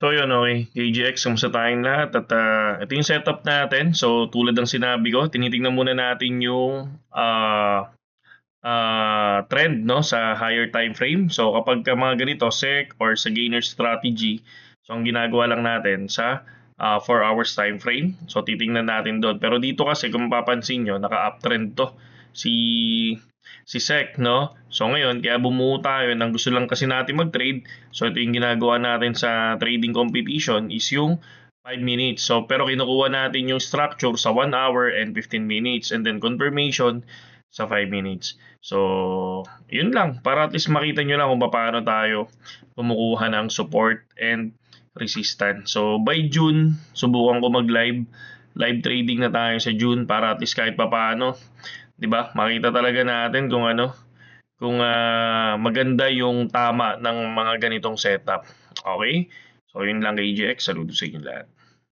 So yun, okay. KGX, kamusta tayong lahat? At ito yung setup natin. So tulad ng sinabi ko, tinitingnan muna natin yung trend, no, sa higher time frame. So kapag ka mga ganito, SEC or sa gainer strategy, so ang ginagawa lang natin sa 4 hours time frame. So titingnan natin doon. Pero dito kasi kung mapapansin nyo, naka-uptrend to si SEC, no? So ngayon, kaya bumuo tayo ng gusto lang kasi natin mag-trade. So ito yung ginagawa natin sa trading competition is yung 5 minutes. So pero kinukuha natin yung structure sa 1 hour and 15 minutes and then confirmation sa 5 minutes. So, yun lang. Para at least makita nyo lang kung paano tayo kumukuha ng support and resistance. So, by June, subukan ko mag-live. Live trading na tayo sa June para at least kahit papaano, 'di ba? Makita talaga natin kung ano, kung maganda yung tama ng mga ganitong setup. Okay? So, yun lang kay GX. Saludo sa inyo lahat.